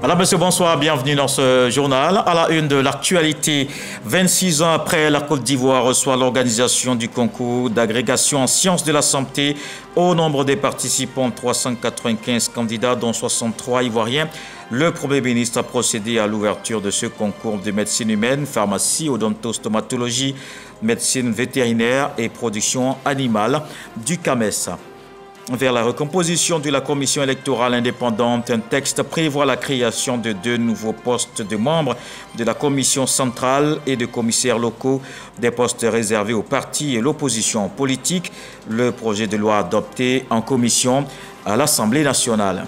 Madame, monsieur, bonsoir, bienvenue dans ce journal. À la une de l'actualité, 26 ans après, la Côte d'Ivoire reçoit l'organisation du concours d'agrégation en sciences de la santé. Au nombre des participants, 395 candidats, dont 63 Ivoiriens. Le Premier ministre a procédé à l'ouverture de ce concours de médecine humaine, pharmacie, odontostomatologie, médecine vétérinaire et production animale du CAMES. Vers la recomposition de la commission électorale indépendante, un texte prévoit la création de 2 nouveaux postes de membres de la commission centrale et de commissaires locaux, des postes réservés aux partis et l'opposition politique. Le projet de loi adopté en commission à l'Assemblée nationale.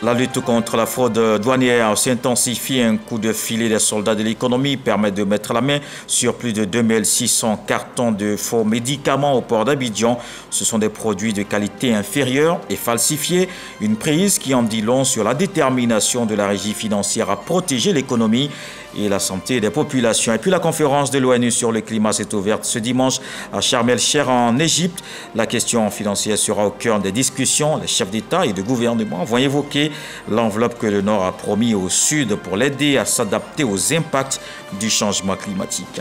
La lutte contre la fraude douanière s'intensifie. Un coup de filet des soldats de l'économie permet de mettre la main sur plus de 2600 cartons de faux médicaments au port d'Abidjan. Ce sont des produits de qualité inférieure et falsifiés. Une prise qui en dit long sur la détermination de la régie financière à protéger l'économie et la santé des populations. Et puis la conférence de l'ONU sur le climat s'est ouverte ce dimanche à Sharm el-Sheikh en Égypte. La question financière sera au cœur des discussions. Les chefs d'État et de gouvernement vont évoquer l'enveloppe que le Nord a promis au Sud pour l'aider à s'adapter aux impacts du changement climatique.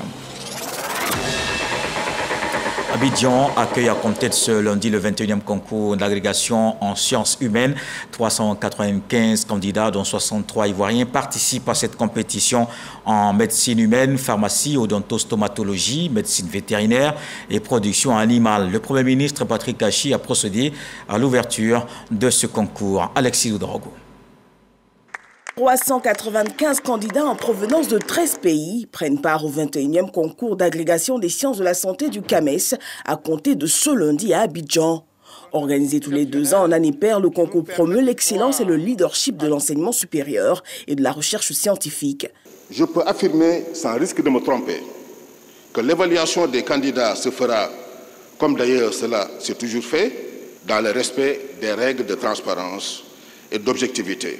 Abidjan accueille à compter de ce lundi le 21e concours d'agrégation en sciences humaines. 395 candidats, dont 63 Ivoiriens, participent à cette compétition en médecine humaine, pharmacie, odontostomatologie, médecine vétérinaire et production animale. Le Premier ministre Patrick Achi a procédé à l'ouverture de ce concours. Alexis Ouedraogo. 395 candidats en provenance de 13 pays prennent part au 21e concours d'agrégation des sciences de la santé du CAMES à compter de ce lundi à Abidjan. Organisé tous les 2 ans en année paire, le concours promeut l'excellence et le leadership de l'enseignement supérieur et de la recherche scientifique. Je peux affirmer, sans risque de me tromper, que l'évaluation des candidats se fera, comme d'ailleurs cela s'est toujours fait, dans le respect des règles de transparence et d'objectivité.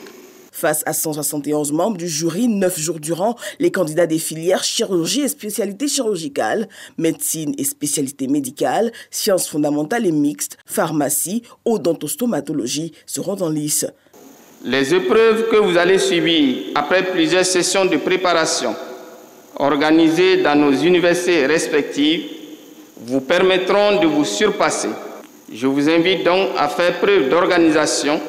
Face à 171 membres du jury, 9 jours durant, les candidats des filières chirurgie et spécialité chirurgicale, médecine et spécialité médicale, sciences fondamentales et mixtes, pharmacie, odontostomatologie seront en lice. Les épreuves que vous allez subir après plusieurs sessions de préparation organisées dans nos universités respectives vous permettront de vous surpasser. Je vous invite donc à faire preuve d'organisation,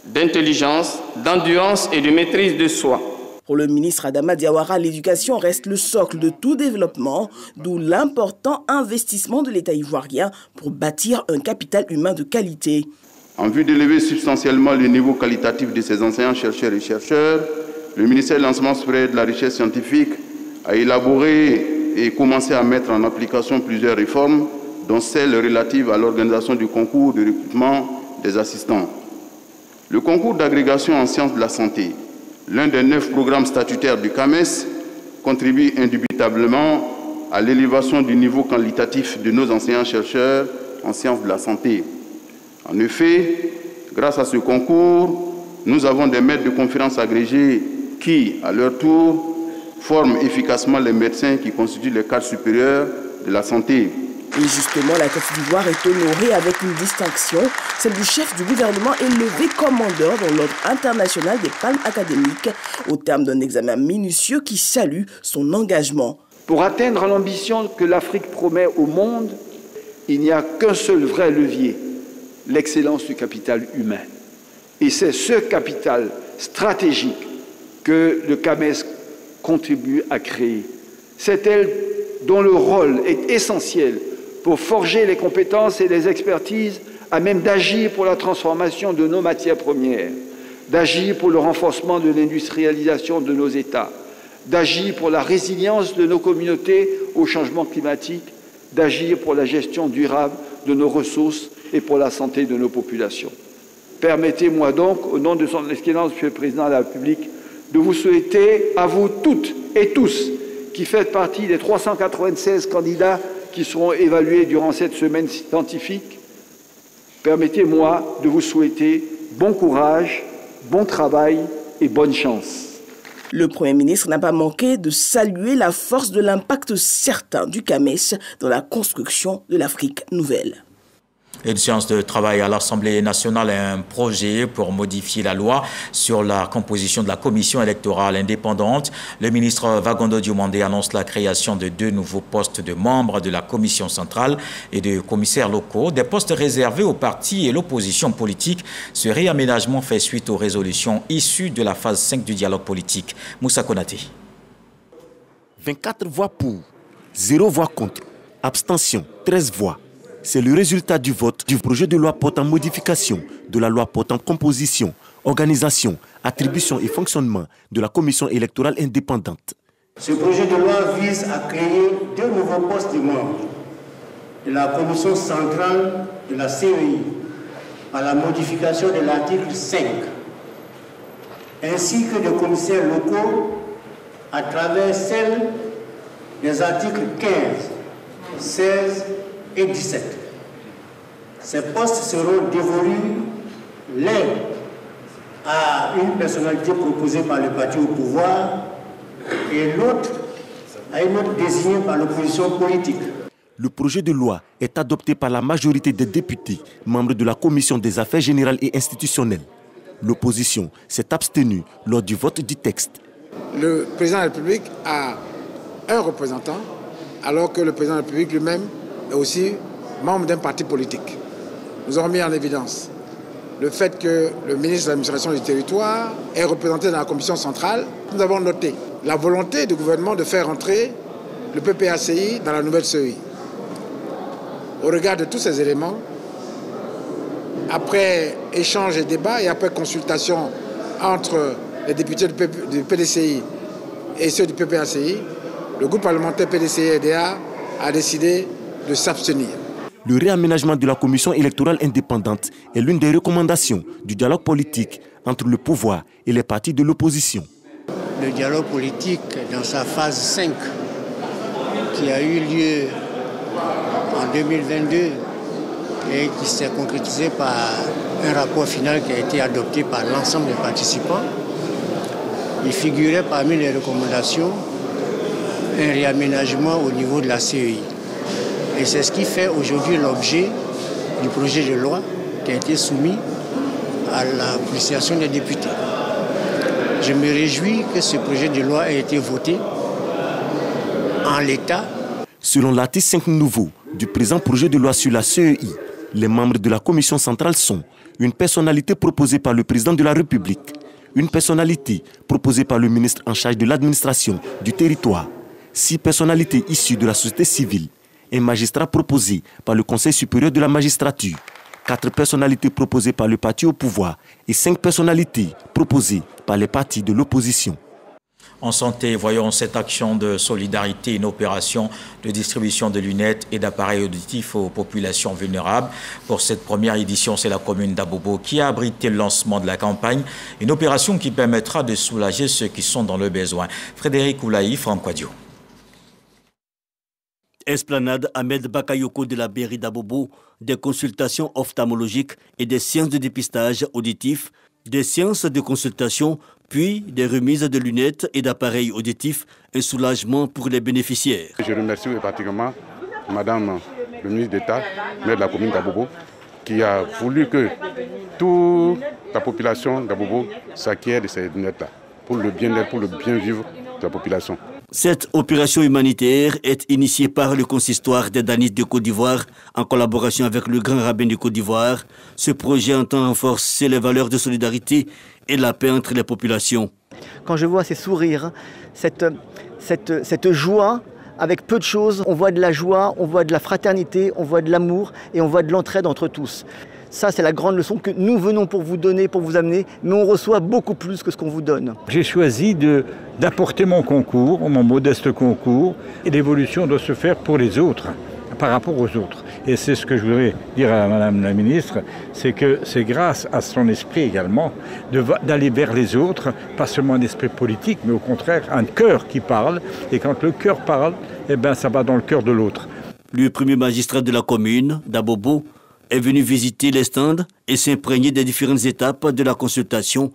d'intelligence, d'endurance et de maîtrise de soi. Pour le ministre Adama Diawara, l'éducation reste le socle de tout développement, d'où l'important investissement de l'État ivoirien pour bâtir un capital humain de qualité. En vue d'élever substantiellement le niveau qualitatif de ses enseignants, chercheurs et chercheurs, le ministère de l'Enseignement supérieur et de la Recherche scientifique a élaboré et commencé à mettre en application plusieurs réformes, dont celle relative à l'organisation du concours de recrutement des assistants. Le concours d'agrégation en sciences de la santé, l'un des 9 programmes statutaires du CAMES, contribue indubitablement à l'élévation du niveau qualitatif de nos enseignants-chercheurs en sciences de la santé. En effet, grâce à ce concours, nous avons des maîtres de conférences agrégés qui, à leur tour, forment efficacement les médecins qui constituent les cadres supérieurs de la santé. Et justement, la Côte d'Ivoire est honorée avec une distinction, celle du chef du gouvernement élevé commandeur dans l'ordre international des palmes académiques, au terme d'un examen minutieux qui salue son engagement. Pour atteindre l'ambition que l'Afrique promet au monde, il n'y a qu'un seul vrai levier, l'excellence du capital humain. Et c'est ce capital stratégique que le CAMES contribue à créer. C'est elle dont le rôle est essentiel pour forger les compétences et les expertises à même d'agir pour la transformation de nos matières premières, d'agir pour le renforcement de l'industrialisation de nos États, d'agir pour la résilience de nos communautés au changement climatique, d'agir pour la gestion durable de nos ressources et pour la santé de nos populations. Permettez-moi donc, au nom de son Excellence, Monsieur le Président de la République, de vous souhaiter à vous toutes et tous qui faites partie des 396 candidats qui seront évalués durant cette semaine scientifique, permettez-moi de vous souhaiter bon courage, bon travail et bonne chance. Le Premier ministre n'a pas manqué de saluer la force de l'impact certain du CAMES dans la construction de l'Afrique nouvelle. Une séance de travail à l'Assemblée nationale et un projet pour modifier la loi sur la composition de la commission électorale indépendante. Le ministre Vagondo Diomandé annonce la création de 2 nouveaux postes de membres de la commission centrale et de commissaires locaux, des postes réservés aux partis et l'opposition politique. Ce réaménagement fait suite aux résolutions issues de la phase 5 du dialogue politique. Moussa Konaté. 24 voix pour, 0 voix contre, abstention, 13 voix. C'est le résultat du vote du projet de loi portant modification de la loi portant composition, organisation, attribution et fonctionnement de la commission électorale indépendante. Ce projet de loi vise à créer 2 nouveaux postes de membres de la commission centrale de la CEI par la modification de l'article 5, ainsi que de commissaires locaux à travers celle des articles 15, 16 et 17. Ces postes seront dévolus l'un à une personnalité proposée par le parti au pouvoir et l'autre à une autre désignée par l'opposition politique. Le projet de loi est adopté par la majorité des députés, membres de la Commission des affaires générales et institutionnelles. L'opposition s'est abstenue lors du vote du texte. Le président de la République a un représentant, alors que le président de la République lui-même est aussi membre d'un parti politique. Nous avons mis en évidence le fait que le ministre de l'administration du territoire est représenté dans la commission centrale. Nous avons noté la volonté du gouvernement de faire entrer le PPACI dans la nouvelle CEI. Au regard de tous ces éléments, après échange et débat et après consultation entre les députés du PDCI et ceux du PPACI, le groupe parlementaire PDCI-EDA a décidé de s'abstenir. Le réaménagement de la commission électorale indépendante est l'une des recommandations du dialogue politique entre le pouvoir et les partis de l'opposition. Le dialogue politique dans sa phase 5 qui a eu lieu en 2022 et qui s'est concrétisé par un rapport final qui a été adopté par l'ensemble des participants. Il figurait parmi les recommandations un réaménagement au niveau de la CEI. Et c'est ce qui fait aujourd'hui l'objet du projet de loi qui a été soumis à l'appréciation des députés. Je me réjouis que ce projet de loi ait été voté en l'état. Selon l'article 5 nouveau du présent projet de loi sur la CEI, les membres de la commission centrale sont une personnalité proposée par le président de la République, une personnalité proposée par le ministre en charge de l'administration du territoire, 6 personnalités issues de la société civile, un magistrat proposé par le Conseil supérieur de la magistrature, 4 personnalités proposées par le parti au pouvoir et 5 personnalités proposées par les partis de l'opposition. En santé, voyons cette action de solidarité, une opération de distribution de lunettes et d'appareils auditifs aux populations vulnérables. Pour cette première édition, c'est la commune d'Abobo qui a abrité le lancement de la campagne. Une opération qui permettra de soulager ceux qui sont dans le besoin. Frédéric Oulaï, Franck Quadio. Esplanade Ahmed Bakayoko de la mairie d'Abobo, des consultations ophtalmologiques et des séances de dépistage auditif, des séances de consultation, puis des remises de lunettes et d'appareils auditifs, un soulagement pour les bénéficiaires. Je remercie particulièrement Madame le ministre d'État, maire de la commune d'Abobo, qui a voulu que toute la population d'Abobo s'acquiert de ces lunettes-là, pour le bien-être, pour le bien-vivre de la population. Cette opération humanitaire est initiée par le consistoire des Danites de Côte d'Ivoire en collaboration avec le grand rabbin de Côte d'Ivoire. Ce projet entend renforcer les valeurs de solidarité et la paix entre les populations. Quand je vois ces sourires, cette joie, avec peu de choses, on voit de la joie, on voit de la fraternité, on voit de l'amour et on voit de l'entraide entre tous. Ça, c'est la grande leçon que nous venons pour vous donner, pour vous amener, mais on reçoit beaucoup plus que ce qu'on vous donne. J'ai choisi d'apporter mon concours, mon modeste concours, et l'évolution doit se faire pour les autres, par rapport aux autres. Et c'est ce que je voudrais dire à Madame la Ministre, c'est que c'est grâce à son esprit également d'aller vers les autres, pas seulement un esprit politique, mais au contraire un cœur qui parle. Et quand le cœur parle, eh ben, ça va dans le cœur de l'autre. Le premier magistrat de la commune, d'Abobo, est venu visiter les stands et s'imprégner des différentes étapes de la consultation.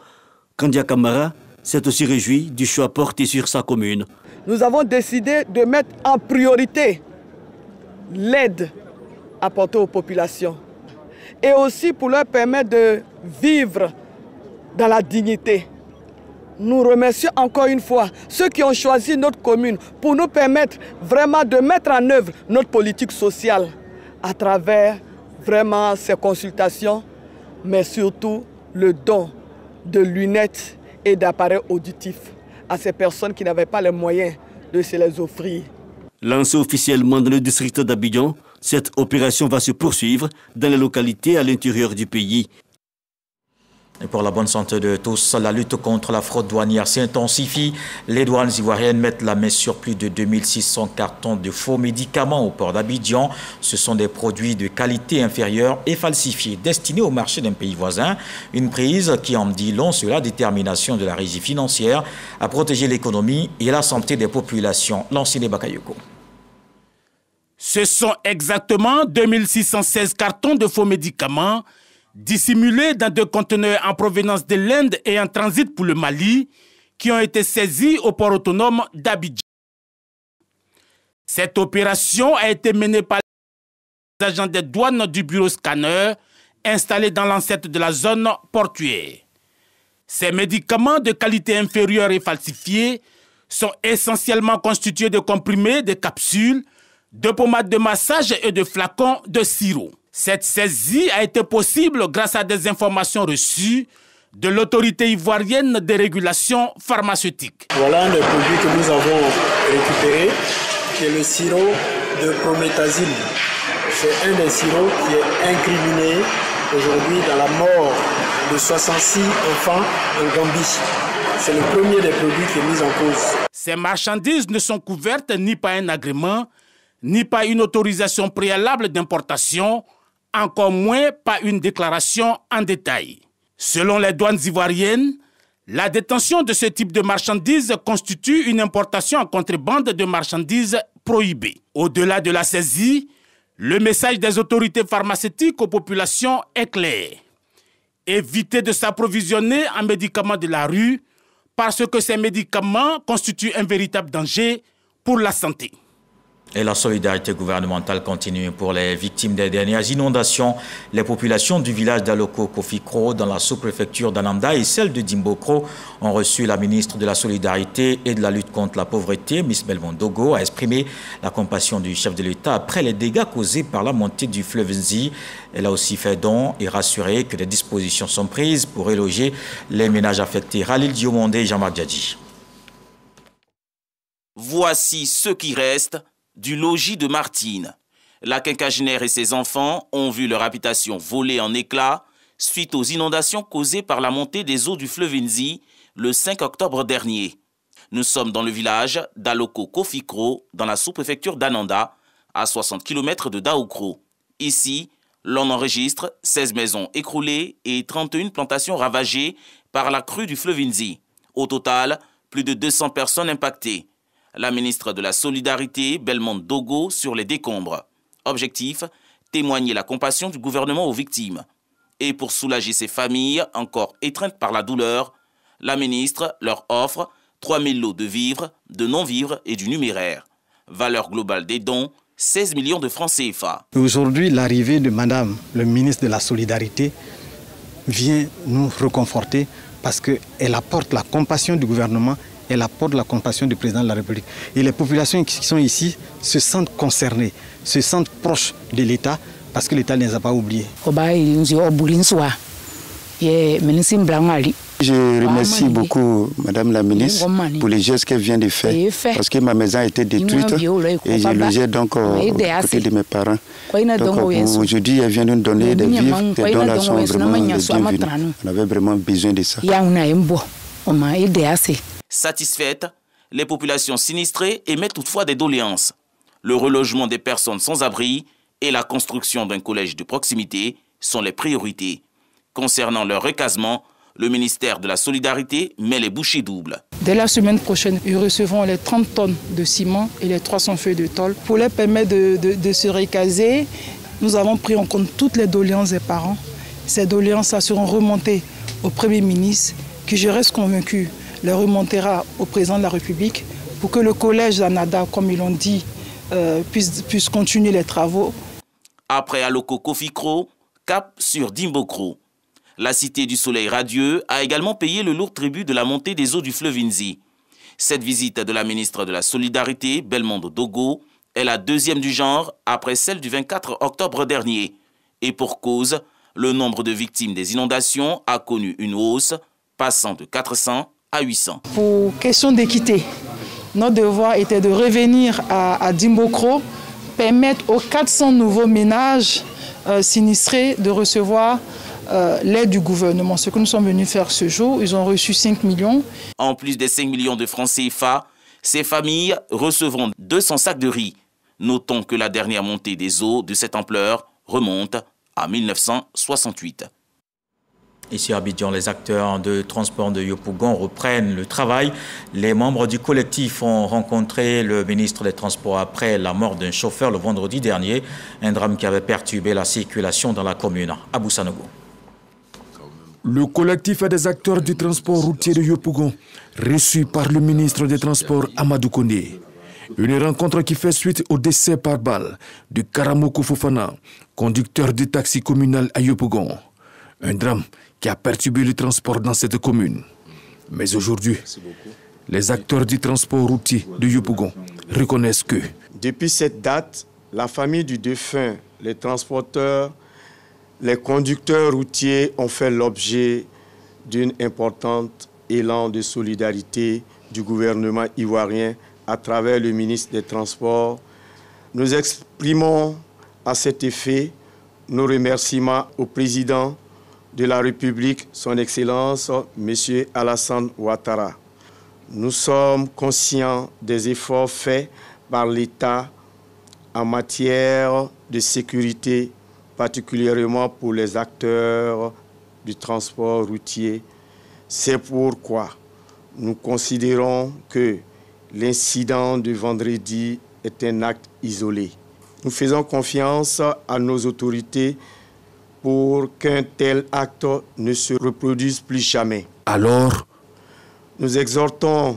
Kandia Kamara s'est aussi réjoui du choix porté sur sa commune. Nous avons décidé de mettre en priorité l'aide apportée aux populations. et aussi pour leur permettre de vivre dans la dignité. Nous remercions encore une fois ceux qui ont choisi notre commune pour nous permettre vraiment de mettre en œuvre notre politique sociale à travers vraiment ces consultations, mais surtout le don de lunettes et d'appareils auditifs à ces personnes qui n'avaient pas les moyens de se les offrir. Lancée officiellement dans le district d'Abidjan, cette opération va se poursuivre dans les localités à l'intérieur du pays. Et pour la bonne santé de tous, la lutte contre la fraude douanière s'intensifie. Les douanes ivoiriennes mettent la main sur plus de 2600 cartons de faux médicaments au port d'Abidjan. Ce sont des produits de qualité inférieure et falsifiés destinés au marché d'un pays voisin. Une prise qui en dit long sur la détermination de la régie financière à protéger l'économie et la santé des populations. Lanciné Bakayoko. Ce sont exactement 2616 cartons de faux médicaments dissimulés dans 2 conteneurs en provenance de l'Inde et en transit pour le Mali, qui ont été saisis au port autonome d'Abidjan. Cette opération a été menée par les agents des douanes du bureau scanner installé dans l'enceinte de la zone portuaire. Ces médicaments de qualité inférieure et falsifiés sont essentiellement constitués de comprimés, de capsules, de pommades de massage et de flacons de sirop. Cette saisie a été possible grâce à des informations reçues de l'autorité ivoirienne de régulation pharmaceutique. Voilà un des produits que nous avons récupéré, qui est le sirop de promethazine. C'est un des sirops qui est incriminé aujourd'hui dans la mort de 66 enfants en Gambie. C'est le premier des produits qui est mis en cause. Ces marchandises ne sont couvertes ni par un agrément, ni par une autorisation préalable d'importation, encore moins par une déclaration en détail. Selon les douanes ivoiriennes, la détention de ce type de marchandises constitue une importation en contrebande de marchandises prohibées. Au-delà de la saisie, le message des autorités pharmaceutiques aux populations est clair. Éviter de s'approvisionner en médicaments de la rue parce que ces médicaments constituent un véritable danger pour la santé. Et la solidarité gouvernementale continue pour les victimes des dernières inondations. Les populations du village d'Aloko Kofikro dans la sous-préfecture d'Ananda et celle de Dimbokro ont reçu la ministre de la Solidarité et de la lutte contre la pauvreté, Miss Belmont Dogo, a exprimé la compassion du chef de l'État après les dégâts causés par la montée du fleuve Nzi. Elle a aussi fait don et rassuré que des dispositions sont prises pour reloger les ménages affectés. Khalil Diomondé et Jean-Marc Djadji. Voici ce qui reste du logis de Martine. La quinquagénaire et ses enfants ont vu leur habitation voler en éclats suite aux inondations causées par la montée des eaux du fleuve Nzi le 5 octobre dernier. Nous sommes dans le village d'Aloko Kofikro, dans la sous-préfecture d'Ananda, à 60 km de Daoukro. Ici, l'on enregistre 16 maisons écroulées et 31 plantations ravagées par la crue du fleuve Nzi. Au total, plus de 200 personnes impactées. La ministre de la Solidarité, Belmont Dogo, sur les décombres. Objectif, témoigner la compassion du gouvernement aux victimes. Et pour soulager ces familles encore étreintes par la douleur, la ministre leur offre 3000 lots de vivres, de non-vivres et du numéraire. Valeur globale des dons, 16 millions de francs CFA. Aujourd'hui, l'arrivée de Madame le ministre de la Solidarité vient nous réconforter parce qu'elle apporte la compassion du gouvernement. Elle apporte la compassion du président de la République. Et les populations qui sont ici se sentent concernées, se sentent proches de l'État parce que l'État ne les a pas oubliés. Je remercie beaucoup Madame la ministre pour les gestes qu'elle vient de faire parce que ma maison a été détruite et je logeais donc aux côtés de mes parents. Donc aujourd'hui, elle vient nous donner des vivres, des dons là sont vraiment les bienvenus. On avait vraiment besoin de ça. Satisfaites, les populations sinistrées émettent toutefois des doléances. Le relogement des personnes sans abri et la construction d'un collège de proximité sont les priorités. Concernant leur recasement, le ministère de la Solidarité met les bouchées doubles. Dès la semaine prochaine, ils recevront les 30 tonnes de ciment et les 300 feuilles de tôle. Pour leur permettre de se recaser, nous avons pris en compte toutes les doléances des parents. Ces doléances seront remontées au Premier ministre, qui, je reste convaincu, les remontera au président de la République pour que le collège d'Anada, comme ils l'ont dit, puisse continuer les travaux. Après Aloko Kofikro, cap sur Dimbokro. La Cité du Soleil radieux a également payé le lourd tribut de la montée des eaux du fleuve Inzi. Cette visite de la ministre de la Solidarité, Belmondo Dogo, est la deuxième du genre après celle du 24 octobre dernier. Et pour cause, le nombre de victimes des inondations a connu une hausse, passant de 400 à 800. Pour question d'équité, notre devoir était de revenir à Dimbokro, permettre aux 400 nouveaux ménages sinistrés de recevoir l'aide du gouvernement. Ce que nous sommes venus faire ce jour, ils ont reçu 5 millions. En plus des 5 millions de francs CFA, ces familles recevront 200 sacs de riz. Notons que la dernière montée des eaux de cette ampleur remonte à 1968. Ici à Abidjan, les acteurs de transport de Yopougon reprennent le travail. Les membres du collectif ont rencontré le ministre des Transports après la mort d'un chauffeur le vendredi dernier, un drame qui avait perturbé la circulation dans la commune. Abou Sanogo. Le collectif est des acteurs du transport routier de Yopougon, reçu par le ministre des Transports Amadou Kone. Une rencontre qui fait suite au décès par balle de Karamoko Fofana, conducteur du taxi communal à Yopougon. Un drame qui a perturbé le transport dans cette commune. Mais aujourd'hui, les acteurs du transport routier de Yopougon reconnaissent que... Depuis cette date, la famille du défunt, les transporteurs, les conducteurs routiers ont fait l'objet d'un important élan de solidarité du gouvernement ivoirien à travers le ministre des Transports. Nous exprimons à cet effet nos remerciements au président de la République, son Excellence, M. Alassane Ouattara. Nous sommes conscients des efforts faits par l'État en matière de sécurité, particulièrement pour les acteurs du transport routier. C'est pourquoi nous considérons que l'incident de vendredi est un acte isolé. Nous faisons confiance à nos autorités pour qu'un tel acte ne se reproduise plus jamais. Alors, nous exhortons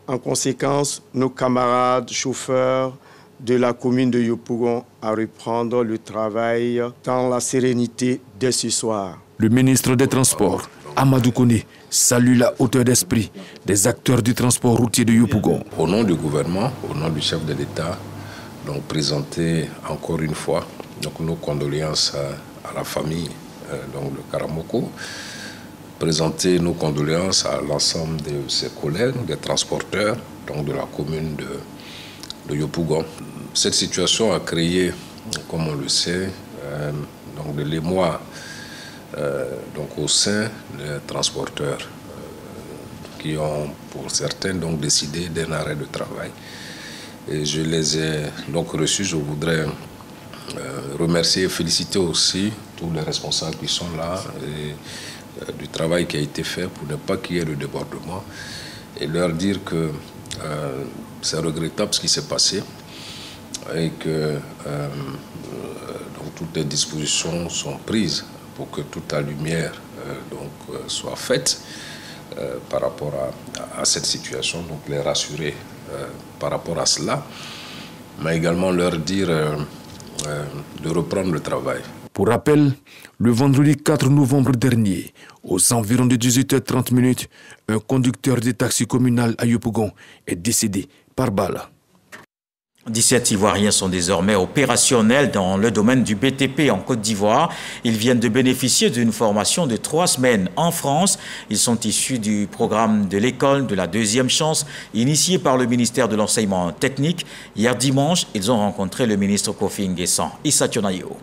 en conséquence nos camarades chauffeurs de la commune de Yopougon à reprendre le travail dans la sérénité dès ce soir. Le ministre des Transports, Amadou Kone, salue la hauteur d'esprit des acteurs du transport routier de Yopougon. Au nom du gouvernement, au nom du chef de l'État, donc présenter encore une fois donc, nos condoléances à la famille donc, de Karamoko, présenter nos condoléances à l'ensemble de ses collègues, des transporteurs donc, de la commune de Yopougon. Cette situation a créé, comme on le sait, donc de l'émoi donc au sein des transporteurs qui ont pour certains donc décidé d'un arrêt de travail. Et je les ai donc reçus. Je voudrais remercier et féliciter aussi tous les responsables qui sont là et du travail qui a été fait pour ne pas qu'il y ait de débordement et leur dire que c'est regrettable ce qui s'est passé et que donc toutes les dispositions sont prises pour que toute la lumière soit faite par rapport à cette situation, donc les rassurer par rapport à cela, mais également leur dire de reprendre le travail. Pour rappel, le vendredi 4 novembre dernier, aux environs de 18h30, un conducteur de taxi communal à Yopougon est décédé par balle. 17 Ivoiriens sont désormais opérationnels dans le domaine du BTP en Côte d'Ivoire. Ils viennent de bénéficier d'une formation de 3 semaines en France. Ils sont issus du programme de l'école de la deuxième chance, initié par le ministère de l'Enseignement technique. Hier dimanche, ils ont rencontré le ministre Kofi Nguessan. Issa Tionayo.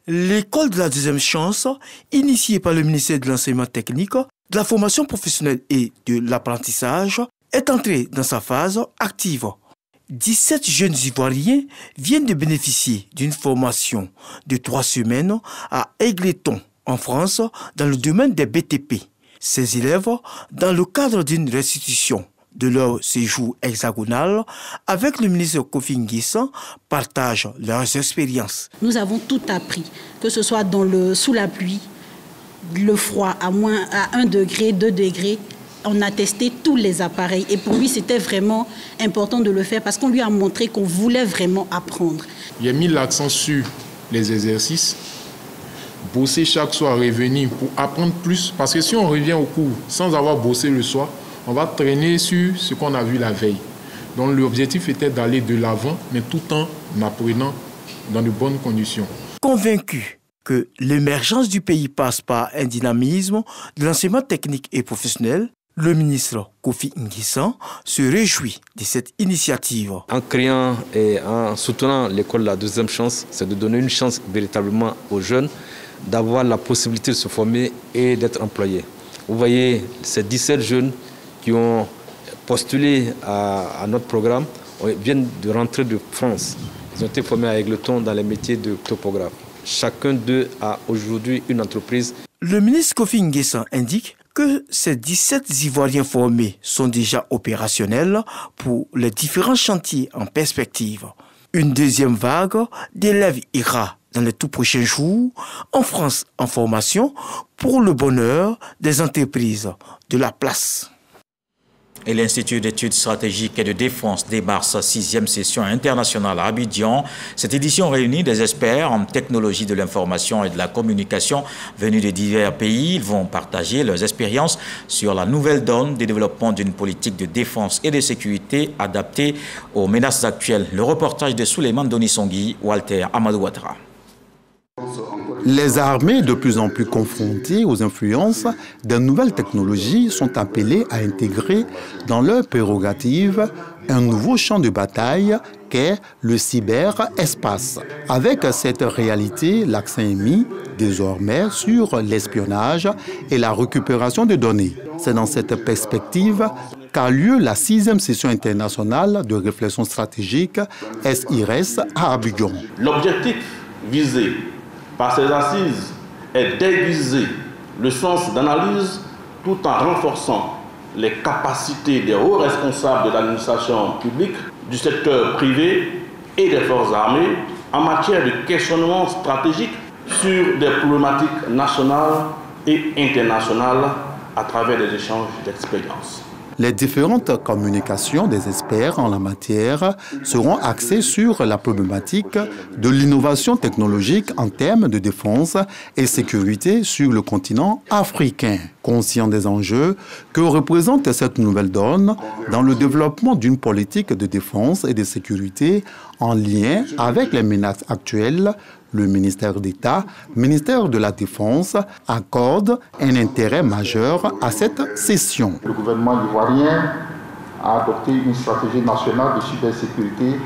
L'école de la deuxième chance, initiée par le ministère de l'Enseignement technique, de la formation professionnelle et de l'apprentissage, est entrée dans sa phase active. 17 jeunes Ivoiriens viennent de bénéficier d'une formation de 3 semaines à Aigleton, en France, dans le domaine des BTP. Ces élèves, dans le cadre d'une restitution de leur séjour hexagonal, avec le ministre Kofi Nguessan, partagent leurs expériences. Nous avons tout appris, que ce soit sous la pluie, le froid à 1 degré, 2 degrés. On a testé tous les appareils et pour lui, c'était vraiment important de le faire parce qu'on lui a montré qu'on voulait vraiment apprendre. Il a mis l'accent sur les exercices, bosser chaque soir, revenir pour apprendre plus. Parce que si on revient au cours sans avoir bossé le soir, on va traîner sur ce qu'on a vu la veille. Donc l'objectif était d'aller de l'avant, mais tout en apprenant dans de bonnes conditions. Convaincu que l'émergence du pays passe par un dynamisme de l'enseignement technique et professionnel, le ministre Kofi Nguissan se réjouit de cette initiative. En créant et en soutenant l'école La Deuxième Chance, c'est de donner une chance véritablement aux jeunes d'avoir la possibilité de se former et d'être employés. Vous voyez, ces 17 jeunes qui ont postulé à notre programme viennent de rentrer de France. Ils ont été formés à Égletons dans les métiers de topographe. Chacun d'eux a aujourd'hui une entreprise. Le ministre Kofi Nguissan indique que ces 17 Ivoiriens formés sont déjà opérationnels pour les différents chantiers en perspective. Une deuxième vague d'élèves ira dans les tout prochains jours en France en formation pour le bonheur des entreprises de la place. Et l'Institut d'études stratégiques et de défense démarre sa 6e session internationale à Abidjan. Cette édition réunit des experts en technologie de l'information et de la communication venus de divers pays. Ils vont partager leurs expériences sur la nouvelle donne des développements d'une politique de défense et de sécurité adaptée aux menaces actuelles. Le reportage de Souleymane Donissongui, Walter Amadou Ouattara. Les armées, de plus en plus confrontées aux influences de nouvelles technologies, sont appelées à intégrer dans leurs prérogatives un nouveau champ de bataille qu'est le cyberespace. Avec cette réalité, l'accent est mis désormais sur l'espionnage et la récupération de données. C'est dans cette perspective qu'a lieu la 6e session internationale de réflexion stratégique SIRES à Abidjan. L'objectif visé par ces assises est d'aiguiser le sens d'analyse tout en renforçant les capacités des hauts responsables de l'administration publique, du secteur privé et des forces armées en matière de questionnement stratégique sur des problématiques nationales et internationales à travers des échanges d'expériences. Les différentes communications des experts en la matière seront axées sur la problématique de l'innovation technologique en termes de défense et sécurité sur le continent africain. Conscient des enjeux que représente cette nouvelle donne dans le développement d'une politique de défense et de sécurité en lien avec les menaces actuelles, le ministère d'État, ministère de la Défense, accorde un intérêt majeur à cette session. Le gouvernement ivoirien a adopté une stratégie nationale de cybersécurité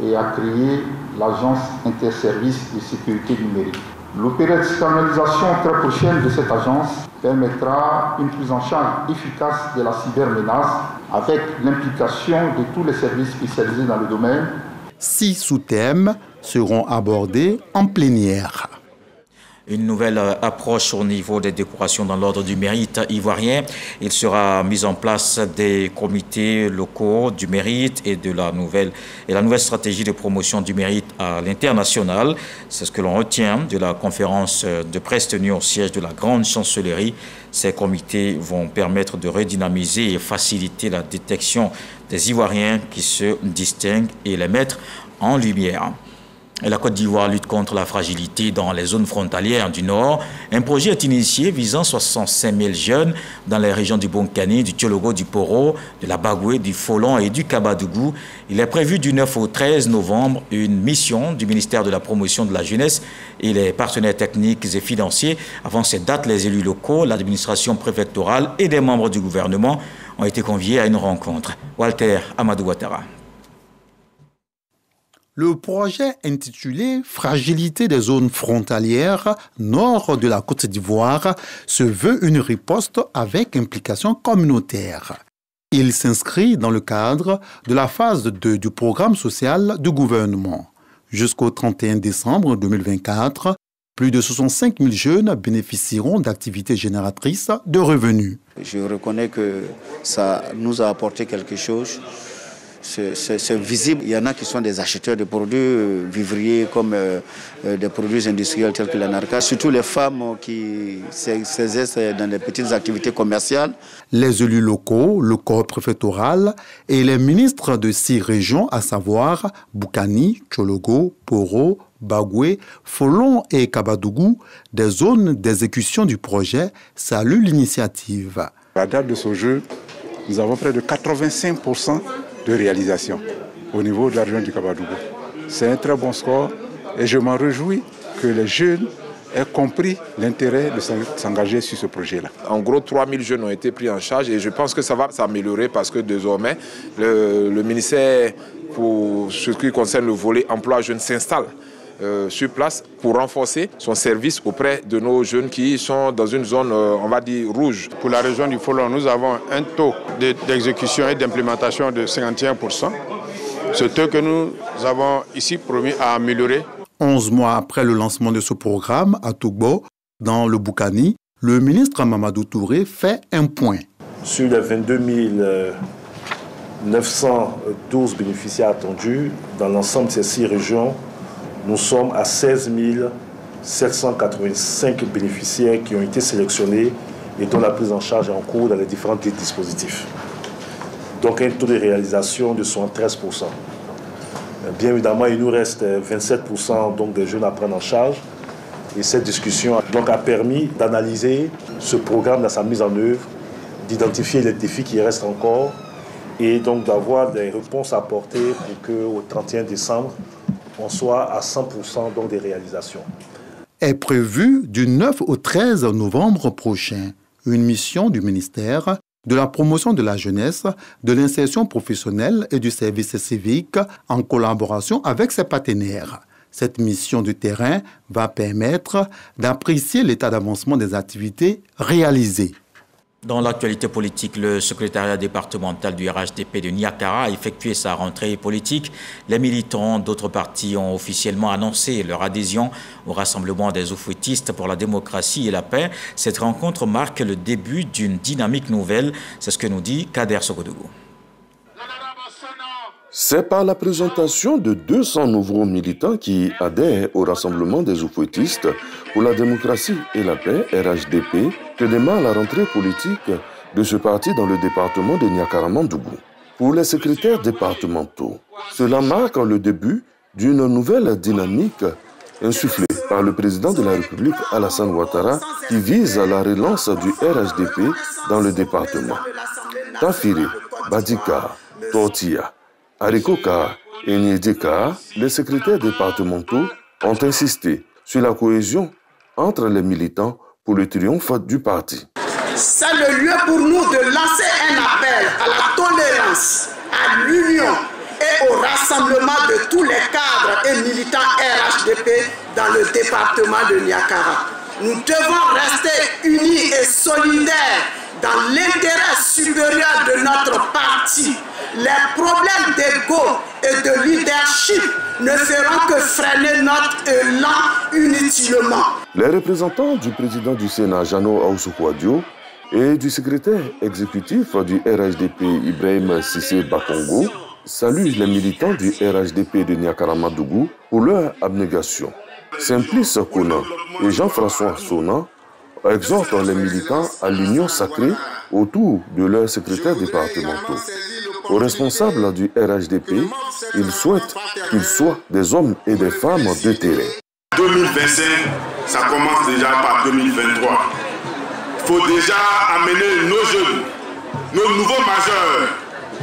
et a créé l'Agence interservices de sécurité numérique. L'opérationnalisation très prochaine de cette agence permettra une prise en charge efficace de la cybermenace avec l'implication de tous les services spécialisés dans le domaine. 6 sous-thèmes seront abordés en plénière. Une nouvelle approche au niveau des décorations dans l'ordre du mérite ivoirien. Il sera mis en place des comités locaux du mérite et la nouvelle stratégie de promotion du mérite à l'international. C'est ce que l'on retient de la conférence de presse tenue au siège de la Grande Chancellerie. Ces comités vont permettre de redynamiser et faciliter la détection des Ivoiriens qui se distinguent et les mettre en lumière. Et la Côte d'Ivoire lutte contre la fragilité dans les zones frontalières du Nord. Un projet est initié visant 65 000 jeunes dans les régions du Bonkani, du Tiologo, du Poro, de la Bagoué, du Folon et du Kabadougou. Il est prévu du 9 au 13 novembre une mission du ministère de la Promotion de la Jeunesse et les partenaires techniques et financiers. Avant cette date, les élus locaux, l'administration préfectorale et des membres du gouvernement ont été conviés à une rencontre. Walter Amadou Ouattara. Le projet intitulé « Fragilité des zones frontalières nord de la Côte d'Ivoire » se veut une riposte avec implication communautaire. Il s'inscrit dans le cadre de la phase 2 du programme social du gouvernement. Jusqu'au 31 décembre 2024, plus de 65 000 jeunes bénéficieront d'activités génératrices de revenus. Je reconnais que ça nous a apporté quelque chose. c'est visible. Il y en a qui sont des acheteurs de produits vivriers comme des produits industriels tels que l'anarca. Surtout les femmes qui s'exercent dans des petites activités commerciales. Les élus locaux, le corps préfectoral et les ministres de 6 régions, à savoir Boukani, Tchologo, Poro, Bagoué, Folon et Kabadougou, des zones d'exécution du projet, saluent l'initiative. À la date de ce jeu, nous avons près de 85% de réalisation au niveau de la région du Kabadougou. C'est un très bon score et je m'en réjouis que les jeunes aient compris l'intérêt de s'engager sur ce projet-là. En gros, 3000 jeunes ont été pris en charge et je pense que ça va s'améliorer parce que désormais, le ministère, pour ce qui concerne le volet emploi jeunes, s'installe sur place pour renforcer son service auprès de nos jeunes qui sont dans une zone, on va dire, rouge. Pour la région du Folon, nous avons un taux d'exécution et d'implémentation de 51%. Ce taux que nous avons ici promis à améliorer. 11 mois après le lancement de ce programme à Tougbo, dans le Boukani, le ministre Mamadou Touré fait un point. Sur les 22 912 bénéficiaires attendus, dans l'ensemble de ces 6 régions, nous sommes à 16 785 bénéficiaires qui ont été sélectionnés et dont la prise en charge est en cours dans les différents dispositifs. Donc un taux de réalisation de 73%. Bien évidemment, il nous reste 27% donc, des jeunes à prendre en charge. Et cette discussion donc, a permis d'analyser ce programme dans sa mise en œuvre, d'identifier les défis qui restent encore et donc d'avoir des réponses à apporter pour qu'au 31 décembre, on soit à 100% donc des réalisations. Est prévue du 9 au 13 novembre prochain une mission du ministère de la promotion de la jeunesse, de l'insertion professionnelle et du service civique en collaboration avec ses partenaires. Cette mission de terrain va permettre d'apprécier l'état d'avancement des activités réalisées. Dans l'actualité politique, le secrétariat départemental du RHDP de Niakara a effectué sa rentrée politique. Les militants d'autres partis ont officiellement annoncé leur adhésion au rassemblement des oufouettistes pour la démocratie et la paix. Cette rencontre marque le début d'une dynamique nouvelle. C'est ce que nous dit Kader Sogodougou. C'est par la présentation de 200 nouveaux militants qui adhèrent au rassemblement des oufouettistes pour la démocratie et la paix, RHDP, que démarre la rentrée politique de ce parti dans le département de Niakara-Mandougou. Pour les secrétaires départementaux, cela marque le début d'une nouvelle dynamique insufflée par le président de la République Alassane Ouattara qui vise à la relance du RHDP dans le département. Tafiri, Badika, Tortilla, Arikoka et Niedeka, les secrétaires départementaux ont insisté sur la cohésion entre les militants pour le triomphe du parti. C'est le lieu pour nous de lancer un appel à la tolérance, à l'union et au rassemblement de tous les cadres et militants RHDP dans le département de Niakara. Nous devons rester unis et solidaires dans l'intérêt supérieur de notre parti. Les problèmes d'ego et de leadership ne feront que freiner notre élan inutilement. Les représentants du président du Sénat, Jano Aoussou-Kouadio, et du secrétaire exécutif du RHDP, Ibrahim Sissé Bakongo, saluent les militants du RHDP de Niakara-Mandougou pour leur abnégation. Simplice Kona et Jean-François Sona exhortent les militants à l'union sacrée autour de leurs secrétaires départementaux. Aux responsables du RHDP, ils souhaitent qu'ils soient des hommes et des femmes de terrain. 2025, ça commence déjà par 2023. Il faut déjà amener nos jeunes, nos nouveaux majeurs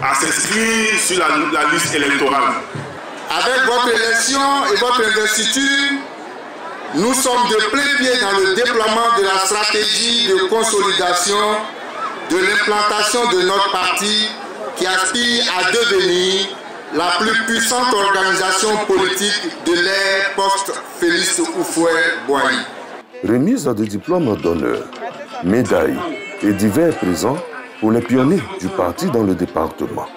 à s'inscrire sur la liste électorale. Avec votre élection et votre investiture, nous sommes de plein pied dans le déploiement de la stratégie de consolidation de l'implantation de notre parti qui aspire à devenir la plus puissante organisation politique de l'ère post-Félix Houphouët-Boigny. Remise de diplômes d'honneur, médailles et divers présents pour les pionniers du parti dans le département.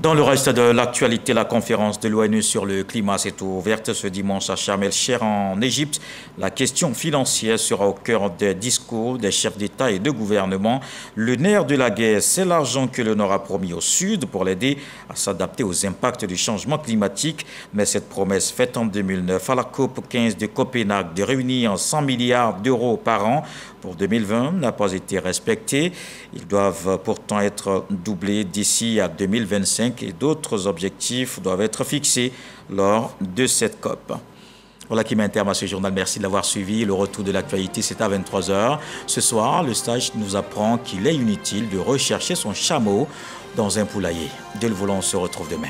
Dans le reste de l'actualité, la conférence de l'ONU sur le climat s'est ouverte ce dimanche à Sharm el-Sheikh en Égypte. La question financière sera au cœur des discours des chefs d'État et de gouvernement. Le nerf de la guerre, c'est l'argent que le Nord a promis au Sud pour l'aider à s'adapter aux impacts du changement climatique. Mais cette promesse faite en 2009 à la COP 15 de Copenhague de réunir 100 milliards d'euros par an pour 2020 n'a pas été respectée. Ils doivent pourtant être doublés d'ici à 2025 et d'autres objectifs doivent être fixés lors de cette COP. Voilà qui met un terme à ce journal. Merci de l'avoir suivi. Le retour de l'actualité, c'est à 23 h. Ce soir, le stage nous apprend qu'il est inutile de rechercher son chameau dans un poulailler. Dieu le voulant, on se retrouve demain.